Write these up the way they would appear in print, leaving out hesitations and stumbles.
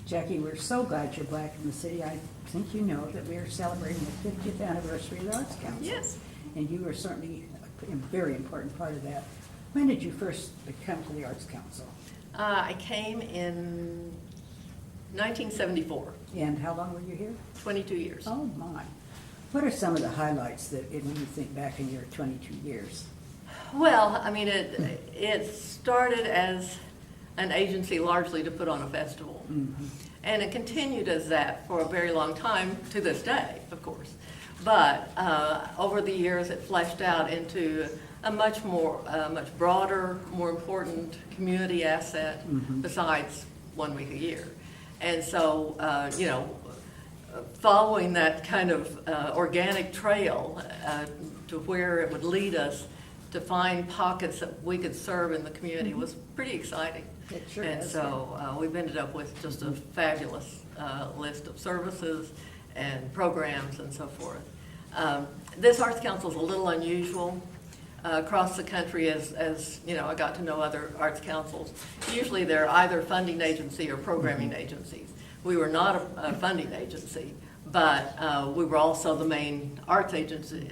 Jackie, we're so glad you're back in the city. I think you know that we are celebrating the 50th anniversary of the Arts Council. Yes. And you were certainly a very important part of that. When did you first come to the Arts Council? I came in 1974, And how long were you here? 22 years. Oh, my. What are some of the highlights when you think back in your 22 years? Well, I mean, it started as an agency largely to put on a festival. Mm-hmm. And it continued as that for a very long time, to this day, of course. But over the years, it fleshed out into a much broader, more important community asset besides 1 week a year. And so, following that kind of organic trail to where it would lead us to find pockets that we could serve in the community was pretty exciting. It sure And has so we've ended up with just a fabulous list of services and programs and so forth. This Arts Council is a little unusual across the country as you know, I got to know other arts councils. Usually they're either funding agency or programming agencies. We were not a funding agency, but we were also the main arts agency,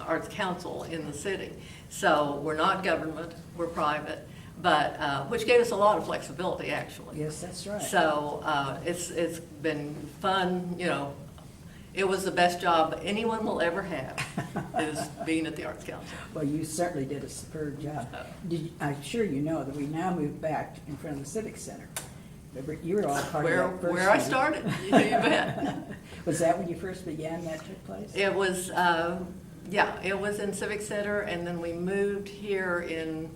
arts council in the city. So we're not government, we're private, but which gave us a lot of flexibility, actually. Yes, that's right. So it's been fun, you know. It was the best job anyone will ever have, is being at the Arts Council. Well, you certainly did a superb job. I'm sure you know that we now moved back in front of the Civic Center. You were all part of that first Where I meeting. started, you bet. Was that when you first began that took place? It was, yeah, it was in Civic Center, and then we moved here in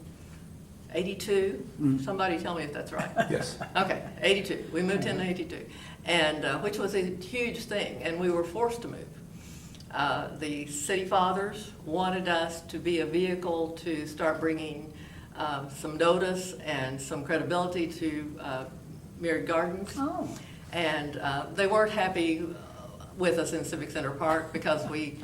82. Somebody tell me if that's right. Yes. Okay, 82. We moved in 82, and which was a huge thing, and we were forced to move. The city fathers wanted us to be a vehicle to start bringing some notice and some credibility to Myriad Gardens. Oh, And they weren't happy with us in Civic Center Park because we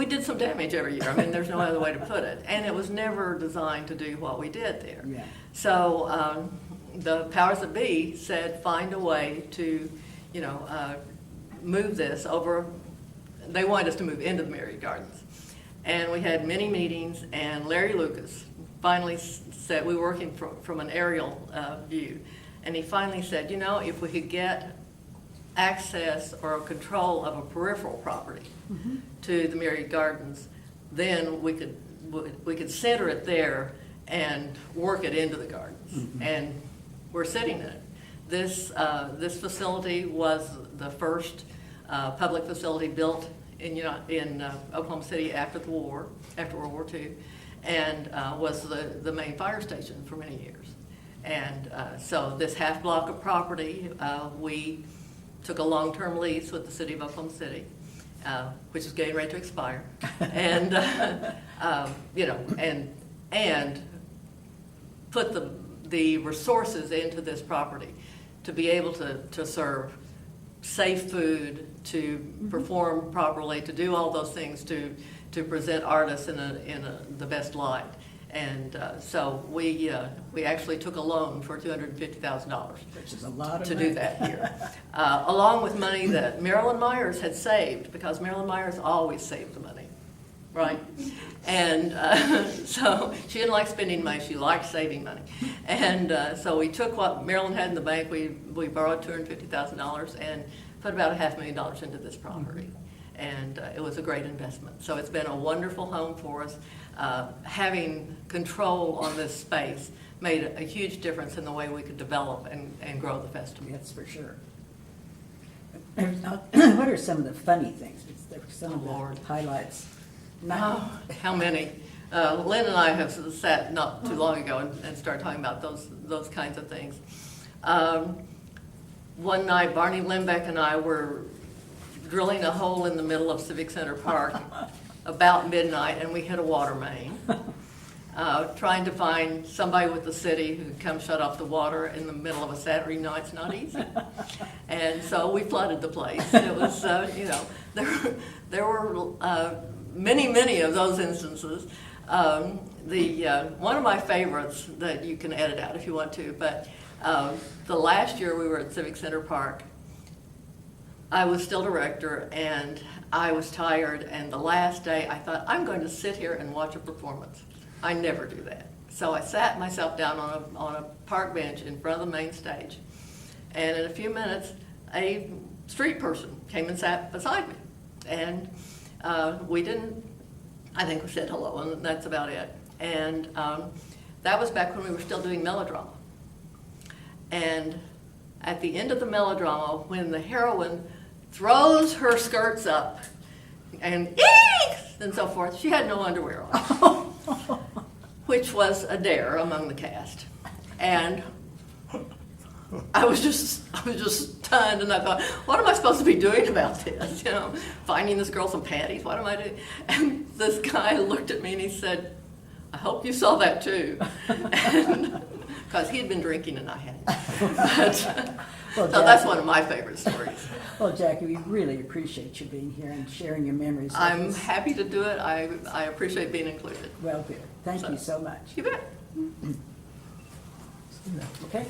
did some damage every year. I mean, there's no other way to put it. And it was never designed to do what we did there. yeah. So the powers that be said, find a way to, you know, move this over. They wanted us to move into the Myriad Gardens. And we had many meetings, and Larry Lucas finally said, we were working from an aerial view, and he finally said, you know, if we could get access or control of a peripheral property to the Myriad Gardens, then we could center it there and work it into the gardens. And we're sitting in it. This facility was the first public facility built in Oklahoma City after the war, after World War II, and was the main fire station for many years. And so this half block of property, we took a long-term lease with the city of Oklahoma City, which is getting ready to expire, and you know, and put the resources into this property to be able to serve safe food, to perform properly, to do all those things, to present artists in the best light. And so we actually took a loan for $250,000 Which is a lot of to money. do that here, along with money that Marilyn Myers had saved, because Marilyn Myers always saved the money, right? And so she didn't like spending money, she liked saving money. And so we took what Marilyn had in the bank, we borrowed $250,000 and put about $500,000 into this property. And it was a great investment. So it's been a wonderful home for us. Having control on this space made a huge difference in the way we could develop and grow the festival. That's for sure. What are some of the funny things? Some of Oh, Lord. the highlights? Oh, how many? Lynn and I have sat not too long ago and started talking about those kinds of things. One night, Barney Limbeck and I were drilling a hole in the middle of Civic Center Park about midnight, and we hit a water main. Trying to find somebody with the city who could come shut off the water in the middle of a Saturday night's not easy. And so we flooded the place. It was, you know, there were many of those instances. One of my favorites that you can edit out if you want to, but The last year we were at Civic Center Park, I was still director, and I was tired, and the last day I thought, I'm going to sit here and watch a performance. I never do that. So I sat myself down on a park bench in front of the main stage, and in a few minutes, a street person came and sat beside me. And we didn't, I think we said hello, and that's about it. And that was back when we were still doing melodrama. And at the end of the melodrama, when the heroine throws her skirts up and eeks and so forth, she had no underwear on, which was a dare among the cast. And I was just stunned, and I thought, what am I supposed to be doing about this? You know, finding this girl some panties, what am I doing? And this guy looked at me and he said, I hope you saw that too. Because he had been drinking and I hadn't. Well, So that's one of my favorite stories. Well, Jackie, we really appreciate you being here and sharing your memories with I'm us. happy to do it. I appreciate being included. Well, good. Thank you so much. You bet. Okay.